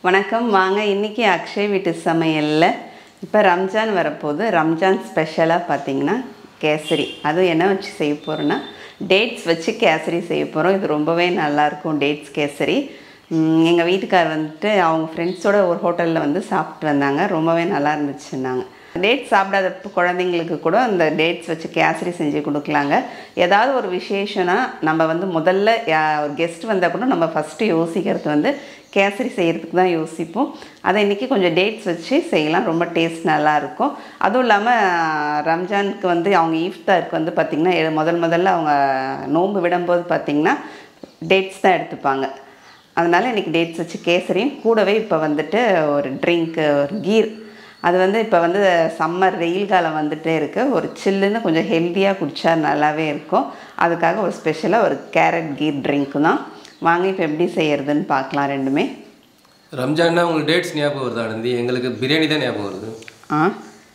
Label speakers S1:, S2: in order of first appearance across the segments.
S1: வணக்கம் வாங்க இன்னைக்கு அக்ஷய் வீட்டு சமையல்ல இப்போ ரம்ஜான் வரப்போகுது ரம்ஜான் ஸ்பெஷலாக பார்த்தீங்கன்னா கேசரி அது என்ன வச்சு செய்ய போகிறோன்னா டேட்ஸ் வச்சு கேசரி செய்ய போகிறோம் இது ரொம்பவே நல்லாயிருக்கும் டேட்ஸ் கேசரி எங்கள் வீட்டுக்கார் வந்துட்டு அவங்க ஃப்ரெண்ட்ஸோட ஒரு ஹோட்டலில் வந்து சாப்பிட்டு வந்தாங்க ரொம்பவே நல்லா இருந்துச்சுன்னாங்க டேட்ஸ் சாப்பிடாத குழந்தைங்களுக்கு கூட அந்த டேட்ஸ் வச்சு கேசரி செஞ்சு கொடுக்கலாங்க ஏதாவது ஒரு விசேஷம்னா நம்ம வந்து முதல்ல ஒரு கெஸ்ட் வந்தால் கூட நம்ம ஃபஸ்ட்டு யோசிக்கிறது வந்து கேசரி செய்கிறதுக்கு தான் யோசிப்போம் அதை இன்றைக்கி கொஞ்சம் டேட்ஸ் வச்சு செய்யலாம் ரொம்ப டேஸ்ட் நல்லாயிருக்கும் அதுவும் இல்லாமல் ரம்ஜானுக்கு வந்து அவங்க ஈஃப்தாருக்கு வந்து பார்த்திங்கன்னா முதல்ல அவங்க நோன்பு விடும்போது பார்த்திங்கன்னா டேட்ஸ் தான் எடுத்துப்பாங்க அதனால் இன்றைக்கி டேட்ஸ் வச்சு கேசரியும் கூடவே இப்போ வந்துட்டு ஒரு ட்ரிங்க்கு ஒரு கீர் அது வந்து இப்போ வந்து சம்மர் வெயில் காலம் வந்துகிட்டே இருக்குது ஒரு சில்லுன்னு கொஞ்சம் ஹெல்த்தியாக குடித்தா நல்லாவே இருக்கும் அதுக்காக ஒரு ஸ்பெஷலாக ஒரு கேரட் கீர் ட்ரிங்க்கு தான் வாங்க இப்போ எப்படி செய்கிறதுன்னு பார்க்கலாம் ரெண்டுமே
S2: ரம்ஜான்னா உங்களுக்கு டேட்ஸ் ஞாபகம் வருது ஆனந்தி எங்களுக்கு பிரியாணி தான் ஞாபகம் வருது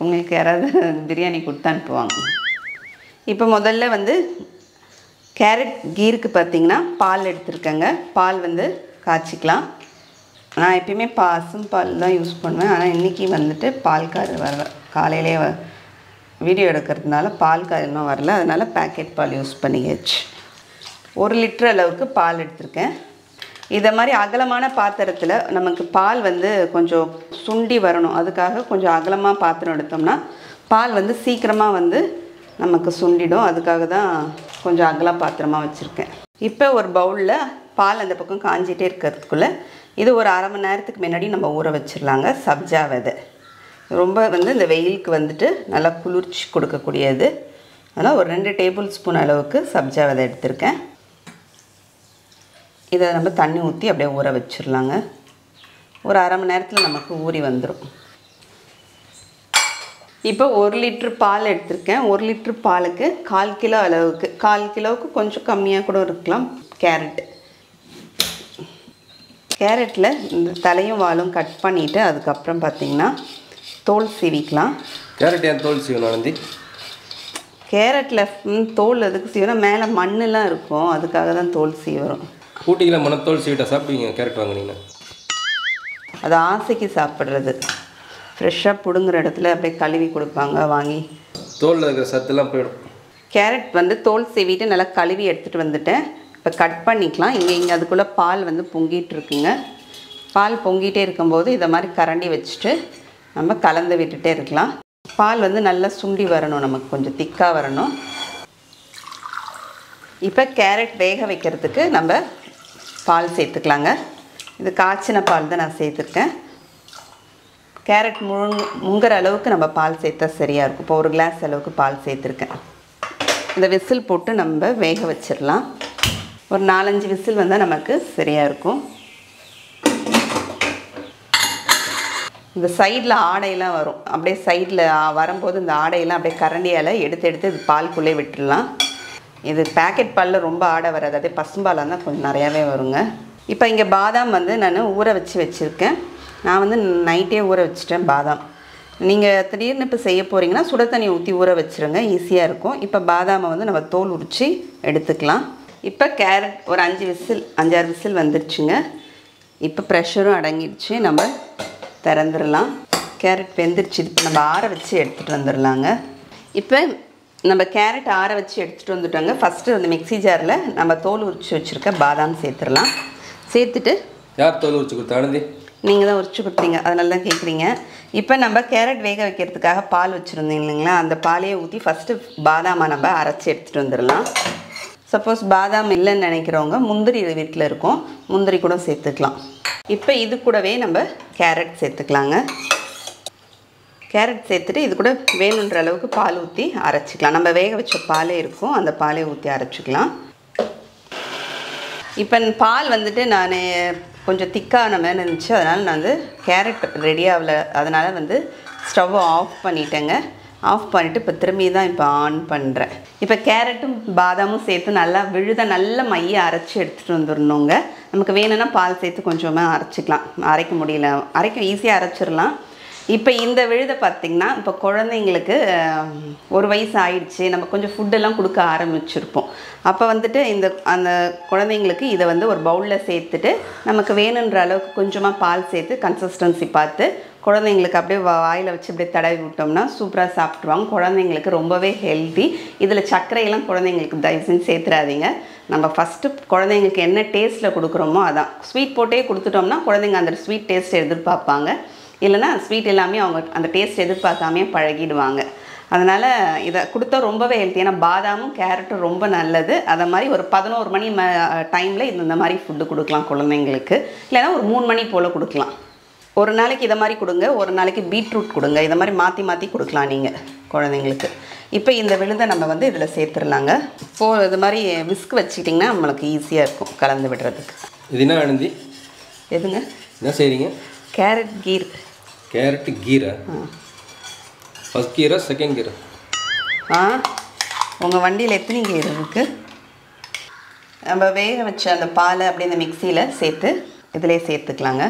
S1: உங்களுக்கு யாராவது பிரியாணி கொடுத்து அனுப்புவாங்க இப்போ முதல்ல வந்து கேரட் கீருக்கு பார்த்திங்கன்னா பால் எடுத்துருக்கேங்க பால் வந்து காய்ச்சிக்கலாம் நான் எப்பயுமே பசும்பால் தான் யூஸ் பண்ணுவேன் ஆனால் இன்றைக்கி வந்துட்டு பால்கார் வர காலையிலே வீடியோ எடுக்கிறதுனால பால்கார் இன்னும் வரல அதனால் பேக்கெட் பால் யூஸ் பண்ணியாச்சு 1 லிட்டர் அளவுக்கு பால் எடுத்திருக்கேன் இதை மாதிரி அகலமான பாத்திரத்தில் நமக்கு பால் வந்து கொஞ்சம் சுண்டி வரணும் அதுக்காக கொஞ்சம் அகலமாக பாத்திரம் எடுத்தோம்னா பால் வந்து சீக்கிரமாக வந்து நமக்கு சுண்டிடும் அதுக்காக தான் கொஞ்சம் அகல பாத்திரமாக வச்சுருக்கேன் இப்போ ஒரு பவுலில் பால் அந்த பக்கம் காஞ்சிட்டே இருக்கிறதுக்குள்ளே இது ஒரு அரை மணி நேரத்துக்கு முன்னாடி நம்ம ஊற வச்சிடலாங்க சப்ஜா விதை ரொம்ப வந்து இந்த வெயிலுக்கு வந்துட்டு நல்லா குளிர்ச்சி கொடுக்கக்கூடியது அதனால் ஒரு 2 டேபிள் ஸ்பூன் அளவுக்கு சப்ஜா விதை எடுத்திருக்கேன் இதை நம்ம தண்ணி ஊற்றி அப்படியே ஊற வச்சிடலாங்க ஒரு அரை மணி நேரத்தில் நமக்கு ஊறி வந்துடும் இப்போ 1 லிட்ரு பால் எடுத்திருக்கேன் 1 லிட்ரு பாலுக்கு 1/4 கிலோ அளவுக்கு 1/4 கிலோவுக்கு கொஞ்சம் கம்மியாக கூட இருக்கலாம் கேரட்டில் இந்த தலையும் வாலும் கட் பண்ணிவிட்டு அதுக்கப்புறம் பார்த்திங்கன்னா தோல் சீவிக்கலாம்
S2: கேரட் ஏன் தோல் சீவணும் ஆனந்தி
S1: கேரட்டில் தோல் எதுக்கு சீவணும் மேலே மண்ணெலாம் இருக்கும் அதுக்காக தான் தோல் சீவரும்
S2: ஊட்டியில் மணத்தோல் சீவிட்டா சாப்பிடுவீங்க கேரட் வாங்கினீங்கன்னா
S1: அது ஆசைக்கு சாப்பிட்றது ஃப்ரெஷ்ஷாக பிடுங்குற இடத்துல அப்படியே கழுவி கொடுப்பாங்க வாங்கி
S2: தோலில் இருக்கிற சத்துலாம் போயிடும்
S1: கேரட் வந்து தோல் சீவிட்டு நல்லா கழுவி எடுத்துகிட்டு வந்துட்டேன் இப்போ கட் பண்ணிக்கலாம் இங்கே அதுக்குள்ளே பால் வந்து பொங்கிட்டு இருக்குங்க பால் பொங்கிட்டே இருக்கும்போது இதை மாதிரி கரண்டி வச்சுட்டு நம்ம கலந்து விட்டுட்டே இருக்கலாம் பால் வந்து நல்லா சுண்டி வரணும் நமக்கு கொஞ்சம் திக்காக வரணும் இப்போ கேரட் வேக வைக்கிறதுக்கு நம்ம பால் சேர்த்துக்கலாங்க இது காய்ச்சின பால் தான் நான் சேர்த்துருக்கேன் கேரட் முங்குற அளவுக்கு நம்ம பால் சேர்த்தா சரியாக இருக்கும் இப்போ 1 கிளாஸ் அளவுக்கு பால் சேர்த்துருக்கேன் இந்த விசில் போட்டு நம்ம வேக வச்சிடலாம் ஒரு 4-5 விசில் வந்தால் நமக்கு சரியாக இருக்கும் இந்த சைடில் ஆடையெல்லாம் வரும் அப்படியே சைடில் வரும்போது இந்த ஆடையெல்லாம் அப்படியே கரண்டியால் எடுத்து இது பால்குள்ளே விட்டுடலாம் இது பேக்கெட் பாலில் ரொம்ப ஆடை வராது அதே பசும்பாலாக இருந்தால் கொஞ்சம் நிறையாவே வருங்க இப்போ இங்கே பாதாம் வந்து நான் ஊற வச்சுருக்கேன் நான் வந்து நைட்டே ஊற வச்சுட்டேன் பாதாம் நீங்கள் திடீர்னு இப்போ செய்ய போகிறீங்கன்னா சுட தண்ணி ஊற்றி ஊற வச்சுருங்க ஈஸியாக இருக்கும் இப்போ பாதாமை வந்து நம்ம தோல் உரித்து எடுத்துக்கலாம் இப்போ கேரட் ஒரு 5-6 விசில் வந்துடுச்சுங்க இப்போ ப்ரெஷரும் அடங்கிடுச்சு நம்ம திறந்துடலாம் கேரட் வெந்துடுச்சு இப்போ நம்ம ஆற வச்சு எடுத்துகிட்டு வந்துடலாங்க இப்போ நம்ம கேரட் ஆற வச்சு எடுத்துகிட்டு வந்துட்டோங்க ஃபஸ்ட்டு அந்த மிக்ஸி ஜாரில் நம்ம தோல் உரித்து வச்சுருக்க பாதாம் சேர்த்துடலாம் சேர்த்துட்டு
S2: யார் தோல் உரிச்சு கொடுத்தா ஆனந்தி
S1: நீங்கள் தான் உரிச்சு கொடுத்தீங்க அதனால தான் கேட்குறீங்க இப்போ நம்ம கேரட் வேக வைக்கிறதுக்காக பால் வச்சுருந்தீங்க இல்லைங்களா அந்த பாலையை ஊற்றி ஃபஸ்ட்டு பாதாமை நம்ம அரைச்சி எடுத்துகிட்டு வந்துடலாம் சப்போஸ் பாதாம் இல்லைன்னு நினைக்கிறவங்க முந்திரி வீட்டில் இருக்கும் முந்திரி கூட சேர்த்துக்கலாம் இப்போ இது கூடவே நம்ம கேரட் சேர்த்துக்கலாங்க கேரட் சேர்த்துட்டு இது கூட வேணுன்ற அளவுக்கு பால் ஊற்றி அரைச்சிக்கலாம் நம்ம வேக வச்ச பாலே இருக்கும் அந்த பாலே ஊற்றி அரைச்சிக்கலாம் இப்போ பால் வந்துட்டு நான் கொஞ்சம் திக்கான மாதிரி இருந்துச்சு அதனால் நான் வந்து கேரட் ரெடி ஆகலை அதனால் வந்து ஸ்டவ்வை ஆஃப் பண்ணிட்டேங்க ஆஃப் பண்ணிவிட்டு இப்போ திரும்பி தான் இப்போ ஆன் பண்ணுறேன் இப்போ கேரட்டும் பாதாமும் சேர்த்து நல்லா நல்ல மையை அரைச்சி எடுத்துகிட்டு வந்துடணுங்க நமக்கு வேணும்னா பால் சேர்த்து கொஞ்சமாக அரைச்சிக்கலாம் அரைக்க முடியல ஈஸியாக அரைச்சிடலாம் இப்போ இந்த விழுதை பார்த்திங்கன்னா இப்போ குழந்தைங்களுக்கு 1 வயசு ஆயிடுச்சு, நம்ம கொஞ்சம் ஃபுட்டெல்லாம் கொடுக்க ஆரம்பிச்சிருப்போம். அப்போ வந்துட்டு அந்த குழந்தைங்களுக்கு இதை வந்து ஒரு பவுலில் சேர்த்துட்டு நமக்கு வேணுன்ற அளவுக்கு கொஞ்சமாக பால் சேர்த்து கன்சிஸ்டன்சி பார்த்து குழந்தைங்களுக்கு அப்படியே வாயில் வச்சு அப்படியே தடவி விட்டோம்னா சூப்பராக சாப்பிட்ருவாங்க. குழந்தைங்களுக்கு ரொம்பவே ஹெல்த்தி. இதில் சர்க்கரையெல்லாம் குழந்தைங்களுக்கு தயவு செஞ்சு சேர்த்துறாதீங்க. நம்ம ஃபஸ்ட்டு குழந்தைங்களுக்கு என்ன டேஸ்ட்டில் கொடுக்குறோமோ அதான். ஸ்வீட் போட்டே கொடுத்துட்டோம்னா குழந்தைங்க அந்த ஸ்வீட் டேஸ்ட்டை எதிர்பார்ப்பாங்க. இல்லைனா ஸ்வீட் எல்லாமே அவங்க அந்த டேஸ்ட் எதிர்பார்க்காமே பழகிடுவாங்க. அதனால் இதை கொடுத்தா ரொம்பவே ஹெல்த்தி. ஏன்னா பாதாமும் கேரட்டும் ரொம்ப நல்லது. அதை மாதிரி ஒரு 11 மணி டைமில் இந்த மாதிரி ஃபுட்டு கொடுக்கலாம் குழந்தைங்களுக்கு. இல்லைனா ஒரு 3 மணி போல் கொடுக்கலாம். ஒரு நாளைக்கு இதை மாதிரி கொடுங்க, ஒரு நாளைக்கு பீட்ரூட் கொடுங்க. இதை மாதிரி மாற்றி மாற்றி கொடுக்கலாம் நீங்கள் குழந்தைங்களுக்கு. இப்போ இந்த விழுதை நம்ம வந்து இதில் சேர்த்துடலாங்க. இது மாதிரி விஸ்க் வச்சுக்கிட்டிங்கன்னா நம்மளுக்கு ஈஸியாக இருக்கும் கலந்து விடுறதுக்கு.
S2: இது என்ன ஆனந்தி?
S1: எதுங்க
S2: என்ன செய்கிறீங்க?
S1: கேரட் கீர்.
S2: கேரட் கீரா? ஃபர்ஸ்ட் கீரா செகண்ட் கீரா?
S1: உங்கள் வண்டியில் எத்தனை கீர் இருக்குது? நம்ம வேக வச்ச அந்த பாலை அப்படியே இந்த மிக்சியில் சேர்த்து இதிலே சேர்த்துக்கலாங்க.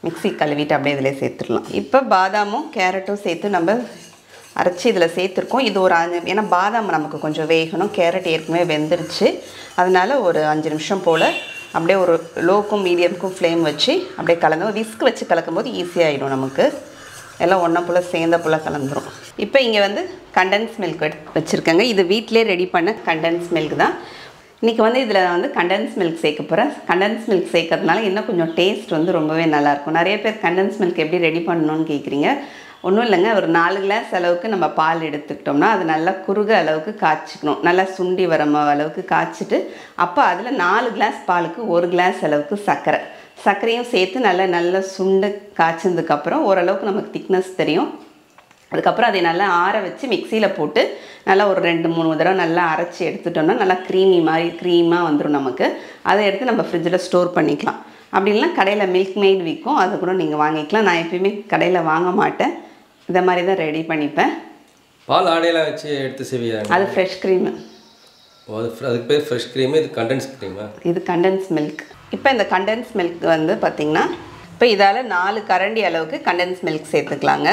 S1: மிக்சி கழுவிட்டு அப்படியே இதிலே சேர்த்துடலாம். இப்போ பாதாமும் கேரட்டும் சேர்த்து நம்ம அரைச்சி இதில் சேர்த்துருக்கோம். இது ஒரு ஏன்னா பாதாம் நமக்கு கொஞ்சம் வேகணும், கேரட் ஏற்கனவே வெந்துருச்சு. அதனால் ஒரு 5 நிமிஷம் போல் அப்படியே ஒரு லோக்கும் மீடியமுக்கும் ஃப்ளேம் வச்சு அப்படியே கலந்து விஸ்க் வச்சு கலக்கும்போது ஈஸியாகிடும். நமக்கு எல்லாம் ஒன்றா போல் சேர்ந்த போல் கலந்துரும். இப்போ இங்கே வந்து கண்டென்ஸ் மில்க் வச்சுருக்கேங்க. இது வீட்டிலே ரெடி பண்ண கண்டென்ஸ் மில்க் தான். இன்றைக்கி வந்து இதில் வந்து கண்டென்ஸ் மில்க் சேர்க்க போகிறேன். கண்டென்ஸ் மில்க் சேர்க்கறதுனால இன்னும் கொஞ்சம் டேஸ்ட் வந்து ரொம்பவே நல்லாயிருக்கும். நிறைய பேர் கண்டென்ஸ் மில்க் எப்படி ரெடி பண்ணணும்னு கேட்குறீங்க. ஒன்றும் இல்லைங்க, ஒரு 4 கிளாஸ் அளவுக்கு நம்ம பால் எடுத்துக்கிட்டோம்னா அது நல்லா குறுக அளவுக்கு காய்ச்சிக்கணும். நல்லா சுண்டி வர அளவுக்கு காய்ச்சிட்டு அப்போ அதில் 4 கிளாஸ் பாலுக்கு 1 கிளாஸ் அளவுக்கு சர்க்கரையும் சேர்த்து நல்லா சுண்டு காய்ச்சதுக்கப்புறம் ஓரளவுக்கு நமக்கு திக்னஸ் தெரியும். அதுக்கப்புறம் அதை நல்லா ஆற வச்சு மிக்சியில் போட்டு நல்லா ஒரு 2-3 தடவை நல்லா அரைச்சி எடுத்துட்டோம்னா நல்லா க்ரீமாக வந்துடும் நமக்கு. அதை எடுத்து நம்ம ஃப்ரிட்ஜில் ஸ்டோர் பண்ணிக்கலாம். அப்படி இல்லைனா கடையில் மில்க் மேட் விற்கும், அது கூட நீங்கள் வாங்கிக்கலாம். நான் எப்பயுமே கடையில் வாங்க மாட்டேன், இந்த மாதிரி தான் ரெடி பண்ணிப்பேன்.
S2: பால் ஆடையெல்லாம் வச்சு எடுத்து செய்வியா?
S1: அது ஃப்ரெஷ் க்ரீமு.
S2: அதுக்கு பேர் ஃப்ரெஷ் க்ரீமு. இது கண்டென்ஸ் க்ரீமா? இது
S1: கண்டென்ஸ் மில்க். இப்போ இந்த கண்டென்ஸ் மில்க் வந்து பார்த்திங்கன்னா இப்போ இதால் 4 கரண்டி அளவுக்கு கண்டென்ஸ் மில்க் சேர்த்துக்கலாங்க.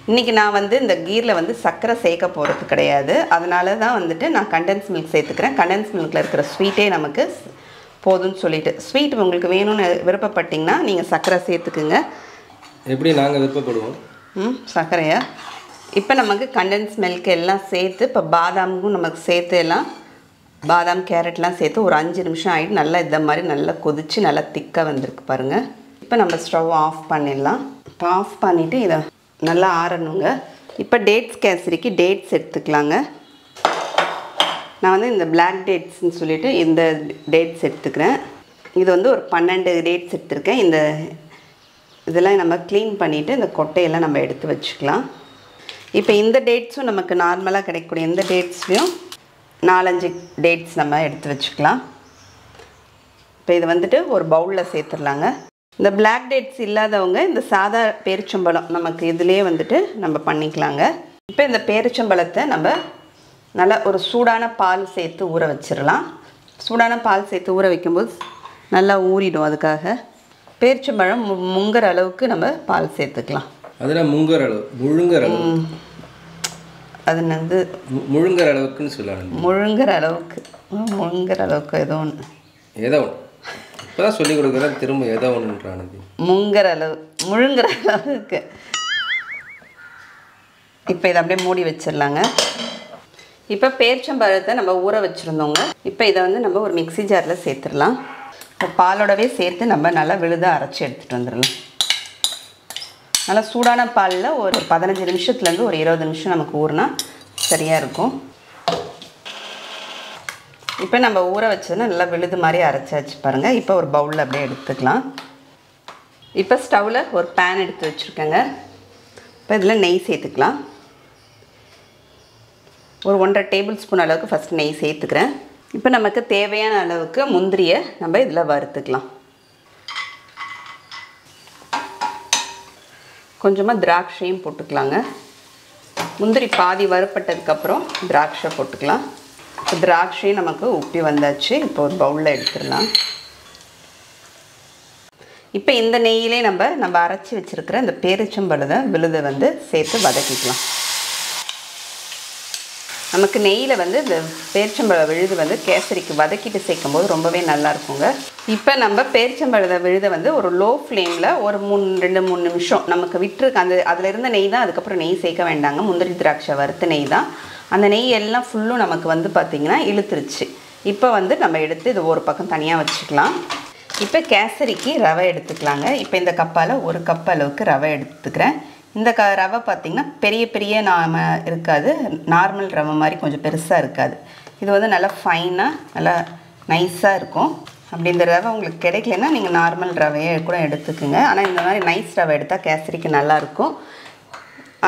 S1: இன்றைக்கி நான் வந்து இந்த கீரில் வந்து சர்க்கரை சேர்க்க போகிறது கிடையாது. அதனால தான் வந்துட்டு நான் கண்டென்ஸ் மில்க் சேர்த்துக்கிறேன். கண்டென்ஸ் மில்கில் இருக்கிற ஸ்வீட்டே நமக்கு போதும்னு சொல்லிட்டு. ஸ்வீட் உங்களுக்கு வேணும்னு விருப்பப்பட்டிங்கன்னா நீங்கள் சர்க்கரை சேர்த்துக்குங்க.
S2: எப்படி நாங்கள் விருப்பப்படுவோம்?
S1: சர்க்கரையா? இப்போ நமக்கு கண்டென்ஸ் மில்க் எல்லாம் சேர்த்து இப்போ பாதாமும் நமக்கு சேர்த்து எல்லாம் பாதாம் கேரட்லாம் சேர்த்து ஒரு 5 நிமிஷம் ஆகிட்டு நல்லா இந்த மாதிரி நல்லா கொதித்து நல்லா திக்காக வந்திருக்கு பாருங்கள். இப்போ நம்ம ஸ்டவ் ஆஃப் பண்ணிடலாம். இப்போ ஆஃப் பண்ணிவிட்டு இதை நல்லா ஆறணுங்க. இப்போ டேட்ஸ் கேசரிக்கு டேட்ஸ் எடுத்துக்கலாங்க. நான் வந்து இந்த பிளாக் டேட்ஸ்ன்னு சொல்லிவிட்டு இந்த டேட்ஸ் எடுத்துக்கிறேன். இது வந்து ஒரு 12 டேட்ஸ் எடுத்துருக்கேன். இதெல்லாம் நம்ம க்ளீன் பண்ணிவிட்டு இந்த கொட்டையெல்லாம் நம்ம எடுத்து வச்சுக்கலாம். இப்போ இந்த டேட்ஸும் நமக்கு நார்மலாக கிடைக்கக்கூடிய இந்த டேட்ஸ்லையும் 4-5 டேட்ஸ் நம்ம எடுத்து வச்சுக்கலாம். இப்போ இது வந்துட்டு ஒரு பவுலில் சேர்த்துடலாங்க. இந்த பிளாக் டேட்ஸ் இல்லாதவங்க இந்த சாதா பேரிச்சம்பழம் நமக்கு இதிலே வந்துட்டு நம்ம பண்ணிக்கலாங்க. இப்போ இந்த பேரிச்சம்பழத்தை நம்ம நல்லா ஒரு சூடான பால் சேர்த்து ஊற வச்சிடலாம். சூடான பால் சேர்த்து ஊற வைக்கும்போது நல்லா ஊறிடும். அதுக்காக பேரிச்சம்பழம் முங்குற அளவுக்கு நம்ம பால் சேர்த்துக்கலாம்.
S2: அதெல்லாம் முங்குற அளவு, முழுங்குற அளவு,
S1: அது வந்து
S2: முழுங்குற அளவுக்குன்னு சொல்லலாம்.
S1: முழுங்குற அளவுக்கு ஏதோ ஒன்று
S2: இப்போ தான் சொல்லிக் கொடுக்குறேன், திரும்ப ஏதோ ஒன்றுன்றானது.
S1: முழுங்குற அளவுக்கு. இப்போ இதை அப்படியே மூடி வச்சிடலாங்க. இப்போ பேரிச்சம்பழத்தை நம்ம ஊற வச்சுருந்தோங்க. இப்போ இதை வந்து நம்ம ஒரு மிக்ஸி ஜாரில் சேர்த்துடலாம். இப்போ பாலோடவே சேர்த்து நம்ம நல்லா விழுதாக அரைச்சி எடுத்துகிட்டு வந்துடலாம். நல்லா சூடான பாலில் ஒரு 15 நிமிஷத்துலேருந்து ஒரு 20 நிமிஷம் நமக்கு ஊறினா சரியாக இருக்கும். இப்போ நம்ம ஊற வச்சதுன்னா நல்லா விழுது மாதிரி அரைச்சாச்சு பாருங்கள். இப்போ ஒரு பவுலில் அப்படியே எடுத்துக்கலாம். இப்போ ஸ்டவ்வில் ஒரு பேன் எடுத்து வச்சுருக்கேங்க. இப்போ இதில் நெய் சேர்த்துக்கலாம். ஒரு 1.5 டேபிள் ஸ்பூன் அளவுக்கு ஃபஸ்ட் நெய் சேர்த்துக்கிறேன். இப்போ நமக்கு தேவையான அளவுக்கு முந்திரியை நம்ம இதில் வறுத்துக்கலாம். கொஞ்சமாக திராட்சையும் போட்டுக்கலாங்க. முந்திரி பாதி வறுப்பட்டதுக்கப்புறம் திராட்சை போட்டுக்கலாம். இப்போ திராட்சையும் நமக்கு உப்பி வந்தாச்சு. இப்போ ஒரு பவுலில் எடுத்துடலாம். இப்போ இந்த நெய்யிலே நம்ம அரைச்சி வச்சுருக்கிற இந்த பேரிச்சம்பழத்தை விழுதை வந்து சேர்த்து வதக்கிக்கலாம். நமக்கு நெய்யில் வந்து இந்த பேரிச்சம்பழ விழுது வந்து கேசரிக்கு வதக்கிட்டு சேர்க்கும்போது ரொம்பவே நல்லா இருக்குங்க. இப்போ நம்ம பேரிச்சம்பழ விழுதை வந்து ஒரு லோ ஃப்ளேமில் ஒரு 2-3 நிமிஷம் நமக்கு விட்டுருக்கு. அதில் இருந்த நெய் தான், அதுக்கப்புறம் நெய் சேர்க்க வேண்டாங்க. முந்திரி திராட்சை வறுத்த நெய் தான். அந்த நெய் எல்லாம் ஃபுல்லும் நமக்கு வந்து பார்த்திங்கன்னா இழுத்துருச்சு. இப்போ வந்து நம்ம எடுத்து இது ஒரு பக்கம் தனியாக வச்சுக்கலாம். இப்போ கேசரிக்கு ரவை எடுத்துக்கலாங்க. இப்போ இந்த கப்பால் 1 கப் அளவுக்கு ரவை எடுத்துக்கிறேன். இந்த ரவை பார்த்திங்கன்னா பெரிய இருக்காது, நார்மல் ரவை மாதிரி கொஞ்சம் பெருசாக இருக்காது. இது வந்து நல்லா ஃபைனாக நல்லா நைஸாக இருக்கும். அப்படி இந்த ரவை உங்களுக்கு கிடைக்கலன்னா நீங்கள் நார்மல் ரவையை கூட எடுத்துக்குங்க. ஆனால் இந்த மாதிரி நைஸ் ரவை எடுத்தால் கேசரிக்கு நல்லாயிருக்கும்.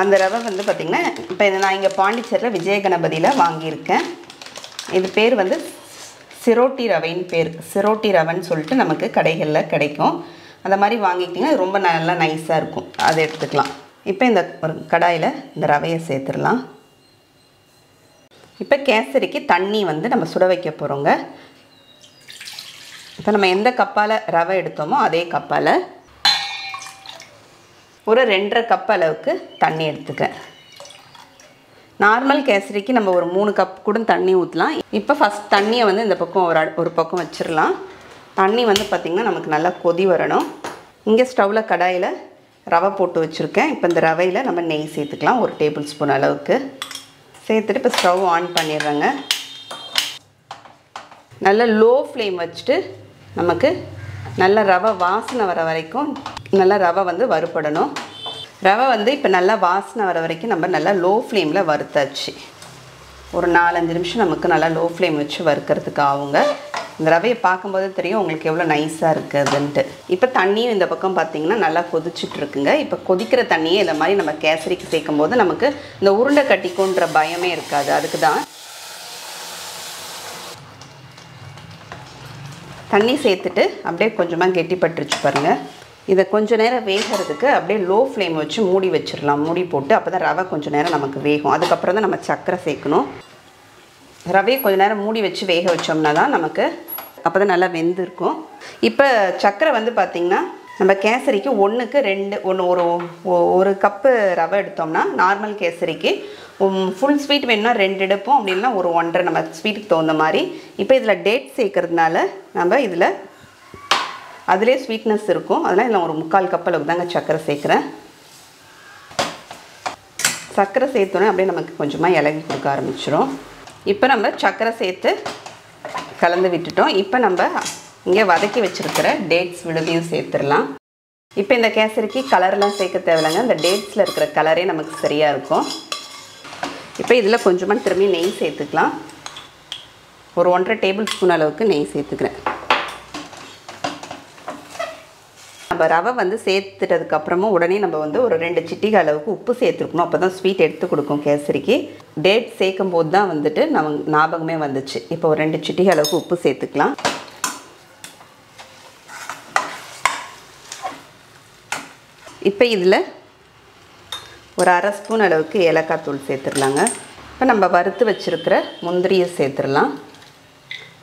S1: அந்த ரவை வந்து பார்த்திங்கன்னா இப்போ நான் இங்கே பாண்டிச்சேரியில் விஜயகணபதியில் வாங்கியிருக்கேன். இது பேர் வந்து சிரோட்டி ரவைன்னு பேர். சிரோட்டி ரவைன்னு சொல்லிட்டு நமக்கு கடைகளில் கிடைக்கும். அந்த மாதிரி வாங்கிக்கிட்டிங்கன்னா ரொம்ப நல்லா நைஸாக இருக்கும். அதை எடுத்துக்கலாம். இப்போ இந்த ஒரு கடாயில் இந்த ரவையை சேர்த்துடலாம். இப்போ கேசரிக்கு தண்ணி வந்து நம்ம சுட வைக்க போகிறோங்க. இப்போ நம்ம எந்த கப்பால் ரவை எடுத்தோமோ அதே கப்பால் ஒரு 2.5 கப் அளவுக்கு தண்ணி எடுத்துக்கிறேன். நார்மல் கேசரிக்கு நம்ம ஒரு 3 கப் கூட தண்ணி ஊற்றலாம். இப்போ ஃபஸ்ட் தண்ணியை வந்து இந்த பக்கம் ஒரு பக்கம் வச்சிடலாம். தண்ணி வந்து பார்த்திங்கன்னா நமக்கு நல்லா கொதி வரணும். இங்கே ஸ்டவ்வில் கடாயில் ரவை போட்டு வச்சுருக்கேன். இப்போ இந்த ரவையில் நம்ம நெய் சேர்த்துக்கலாம். 1 டேபிள் ஸ்பூன் அளவுக்கு சேர்த்துட்டு இப்போ ஸ்டவ் ஆன் பண்ணிடுறேங்க. நல்லா லோ ஃப்ளேம் வச்சுட்டு நமக்கு நல்ல ரவை வாசனை வர வரைக்கும் நல்லா ரவை வந்து வறுபடணும். ரவை வந்து இப்போ நல்லா வாசனை வர வரைக்கும் நம்ம நல்லா லோ ஃப்ளேமில் வறுத்தாச்சு. ஒரு 4-5 நிமிஷம் நமக்கு நல்லா லோ ஃப்ளேம் வச்சு வறுக்கிறதுக்கு ஆகுங்க. இந்த ரவையை பார்க்கும்போது தெரியும் உங்களுக்கு எவ்வளோ நைஸாக இருக்குதுன்ட்டு. இப்போ தண்ணியும் இந்த பக்கம் பார்த்திங்கன்னா நல்லா கொதிச்சுட்ருக்குங்க. இப்போ கொதிக்கிற தண்ணியை இந்த மாதிரி நம்ம கேசரிக்கு சேர்க்கும் போது நமக்கு இந்த உருண்டை கட்டிக்குன்ற பயமே இருக்காது. அதுக்கு தான் தண்ணி சேர்த்துட்டு அப்படியே கொஞ்சமாக கெட்டிப்பட்டுருச்சு பாருங்கள். இதை கொஞ்சம் நேரம் வேகிறதுக்கு அப்படியே லோ ஃப்ளேம் வச்சு மூடி வச்சிடலாம். மூடி போட்டு அப்போ தான் ரவை கொஞ்சம் நேரம் நமக்கு வேகும். அதுக்கப்புறம் தான் நம்ம சர்க்கரை சேர்க்கணும். ரவையை கொஞ்சம் நேரம் மூடி வச்சு வேக வச்சோம்னா தான் நமக்கு அப்போ தான் நல்லா வெந்திருக்கும். இப்போ சர்க்கரை வந்து பார்த்திங்கன்னா நம்ம கேசரிக்கு 1க்கு 2 ஒரு கப்பு ரவை எடுத்தோம்னா நார்மல் கேசரிக்கு ஃபுல் ஸ்வீட் வேணும்னா 2 எடுப்போம். அப்படின்னா ஒரு 1.5 நம்ம ஸ்வீட்டுக்கு தகுந்த மாதிரி. இப்போ இதில் டேட் சேர்க்கறதுனால நம்ம இதில் அதிலே ஸ்வீட்னஸ் இருக்கும். அதனால் இதில் ஒரு 3/4 கப் அளவுக்கு தாங்க சர்க்கரை சேர்க்குறேன். சர்க்கரை சேர்த்தோன்னே அப்படியே நமக்கு கொஞ்சமாக இலகி கொடுக்க ஆரம்பிச்சிடும். இப்போ நம்ம சர்க்கரை சேர்த்து கலந்து விட்டுட்டோம். இப்போ நம்ம இங்கே வதக்கி வச்சுருக்கிற டேட்ஸ் விழுதையும் சேர்த்துடலாம். இப்போ இந்த கேசரிக்கு கலர்லாம் சேர்க்க தேவையில்லைங்க. இந்த டேட்ஸில் இருக்கிற கலரே நமக்கு சரியாக இருக்கும். இப்போ இதில் கொஞ்சமாக திரும்பி நெய் சேர்த்துக்கலாம். ஒரு 1.5 டேபிள் ஸ்பூன் அளவுக்கு நெய் சேர்த்துக்கிறேன். நம்ம ரவை வந்து சேர்த்துட்டதுக்கப்புறமும் உடனே நம்ம வந்து ஒரு 2 சிட்டிகை அளவுக்கு உப்பு சேர்த்துருக்கணும். அப்போ தான் ஸ்வீட் எடுத்து கொடுக்கும் கேசரிக்கு. டேட் சேர்க்கும் போது தான் வந்துட்டு நமக்கு ஞாபகமே வந்துச்சு. இப்போ ஒரு 2 சிட்டிகை அளவுக்கு உப்பு சேர்த்துக்கலாம். இப்போ இதில் ஒரு 1/2 ஸ்பூன் அளவுக்கு ஏலக்காய் தூள் சேர்த்துடலாங்க. இப்போ நம்ம வறுத்து வச்சுருக்கிற முந்திரியை சேர்த்துடலாம்.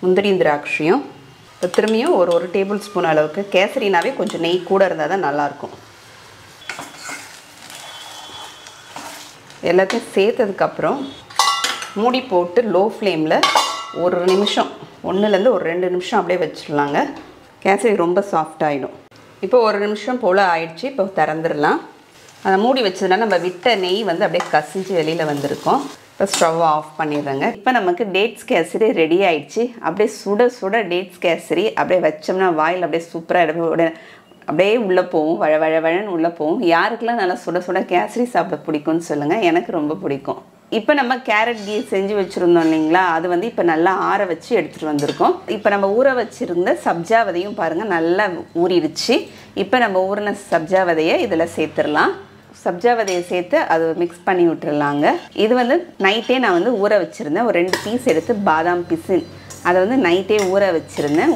S1: முந்திரி திராட்சையும் இப்போ திரும்பியும் ஒரு டேபிள் ஸ்பூன் அளவுக்கு. கேசரினாவே கொஞ்சம் நெய் கூட இருந்தால் தான் நல்லாயிருக்கும். எல்லாத்தையும் சேர்த்ததுக்கப்புறம் மூடி போட்டு லோ ஃப்ளேமில் ஒரு நிமிஷம் 1லேருந்து ஒரு 2 நிமிஷம் அப்படியே வச்சிடலாங்க. கேசரி ரொம்ப சாஃப்டாகிடும். இப்போ ஒரு நிமிஷம் போல் ஆயிடுச்சு. இப்போ திறந்துடலாம். அதை மூடி வச்சதுனால நம்ம விட்ட நெய் வந்து அப்படியே கசிஞ்சு வெளியில் வந்திருக்கும். இப்போ ஸ்டவ் ஆஃப் பண்ணிடுறேங்க. இப்போ நமக்கு டேட்ஸ் கேசரி ரெடி ஆயிடுச்சு. அப்படியே சுட சுட டேட்ஸ் கேசரி அப்படியே வச்சோம்னா வாயில் அப்படியே சூப்பராக அப்படியே உள்ளே போகும். வழன்னு உள்ளே போகும். யாருக்கெல்லாம் நல்லா சுட சுட கேசரி சாப்பிட பிடிக்கும்னு சொல்லுங்கள். எனக்கு ரொம்ப பிடிக்கும். இப்போ நம்ம கேரட் கீ செஞ்சு வச்சுருந்தோம் இல்லைங்களா, அது வந்து இப்போ நல்லா ஆற வச்சு எடுத்துகிட்டு வந்திருக்கோம். இப்போ நம்ம ஊற வச்சுருந்த சப்ஜா விதையும் பாருங்கள் நல்லா ஊறிடுச்சு. இப்போ நம்ம ஊறின சப்ஜா விதையை இதில் சேர்த்துடலாம். சப்ஜா விதையை சேர்த்து அது மிக்ஸ் பண்ணி விட்டுறலாங்க. இது வந்து நைட்டே நான் வந்து ஊற வச்சுருந்தேன். ஒரு 2 பீஸ் எடுத்து பாதாம் பிசின் அதை வந்து நைட்டே ஊற வச்சுருந்தேன்.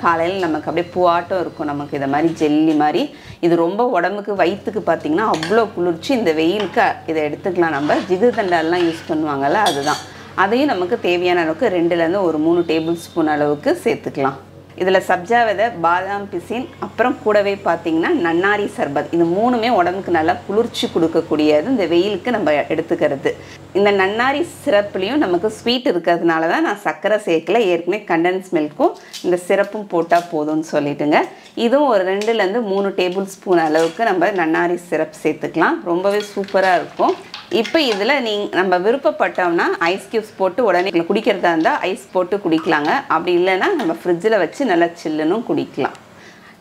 S1: காலையில் நமக்கு அப்படியே பூவாட்டம் இருக்கும். நமக்கு இதை மாதிரி ஜெல்லி மாதிரி. இது ரொம்ப உடம்புக்கு வயிற்றுக்கு பார்த்திங்கன்னா அவ்வளோ குளிர்ச்சி. இந்த வெயிலுக்கு இதை எடுத்துக்கலாம். நம்ம ஜிகுதண்டாலாம் யூஸ் பண்ணுவாங்கள்ல, அதுதான். அதையும் நமக்கு தேவையான அளவுக்கு 2லேருந்து ஒரு 3 டேபிள் ஸ்பூன் அளவுக்கு சேர்த்துக்கலாம். இதில் சப்ஜா விதை, பாதாம் பிசின், அப்புறம் கூடவே பார்த்திங்கன்னா நன்னாரி சர்பத். இது மூணுமே உடம்புக்கு நல்லா குளிர்ச்சி கொடுக்கக்கூடியது, இந்த வெயிலுக்கு நம்ம எடுத்துக்கிறது. இந்த நன்னாரி சிரப்புலேயும் நமக்கு ஸ்வீட் இருக்கிறதுனால தான் நான் சர்க்கரை சேர்க்கல, ஏற்கனவே கண்டென்ஸ் மில்க்கும் இந்த சிரப்பும் போட்டால் போதும்னு சொல்லிட்டுங்க. இதுவும் ஒரு 2-3 டேபிள் ஸ்பூன் அளவுக்கு நம்ம நன்னாரி சிரப் சேர்த்துக்கலாம். ரொம்பவே சூப்பராக இருக்கும். இப்போ இதில் நம்ம விருப்பப்பட்டோம்னா ஐஸ் க்யூப்ஸ் போட்டு உடனே குடிக்கிறதா இருந்தால் ஐஸ் போட்டு குடிக்கலாங்க. அப்படி இல்லைன்னா நம்ம ஃப்ரிட்ஜில் வச்சு நல்லா சில்லுன்னு குடிக்கலாம்.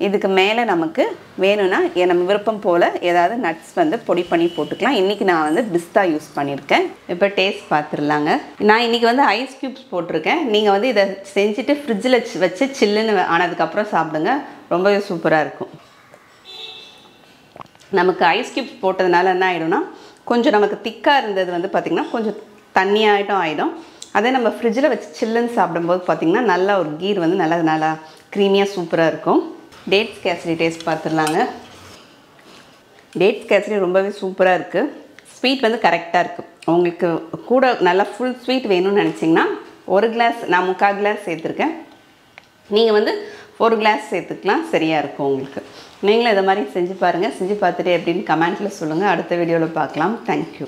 S1: இதுக்கு மேலே நமக்கு வேணும்னா நம்ம விருப்பம் போல் ஏதாவது நட்ஸ் வந்து பொடி பண்ணி போட்டுக்கலாம். இன்றைக்கி நான் வந்து பிஸ்தா யூஸ் பண்ணியிருக்கேன். இப்போ டேஸ்ட் பார்த்துடலாங்க. நான் இன்றைக்கி வந்து ஐஸ் க்யூப்ஸ் போட்டிருக்கேன். நீங்கள் வந்து இதை செஞ்சுட்டு ஃப்ரிட்ஜில் வச்சு சில்லுன்னு ஆனதுக்கப்புறம் சாப்பிடுங்க. ரொம்பவே சூப்பராக இருக்கும். நமக்கு ஐஸ் க்யூப்ஸ் போட்டதுனால என்ன ஆகிடும்னா, கொஞ்சம் நமக்கு திக்காக இருந்தது வந்து பார்த்திங்கன்னா கொஞ்சம் தண்ணியாகிட்டும் ஆகிடும். அதே நம்ம ஃப்ரிட்ஜில் வச்சு சில்லுன்னு சாப்பிடும்போது பார்த்திங்கன்னா நல்லா ஒரு கீர் வந்து நல்லா க்ரீமியாக சூப்பராக இருக்கும். டேட்ஸ் கேசரி டேஸ்ட் பார்த்துடலாங்க. டேட்ஸ் கேசரி ரொம்பவே சூப்பராக இருக்குது. ஸ்வீட் வந்து கரெக்டாக இருக்குது. உங்களுக்கு கூட நல்லா ஃபுல் ஸ்வீட் வேணும்னு நினச்சிங்கன்னா 1 கிளாஸ், நான் 3/4 கிளாஸ் சேர்த்துருக்கேன். நீங்கள் வந்து 1 கிளாஸ் சேர்த்துக்கலாம், சரியாக இருக்கும் உங்களுக்கு. நீங்களும் இதை மாதிரி செஞ்சு பாருங்கள். செஞ்சு பார்த்துட்டு எப்படின்னு கமெண்ட்டில் சொல்லுங்கள். அடுத்த வீடியோவில் பார்க்கலாம். தேங்க்யூ.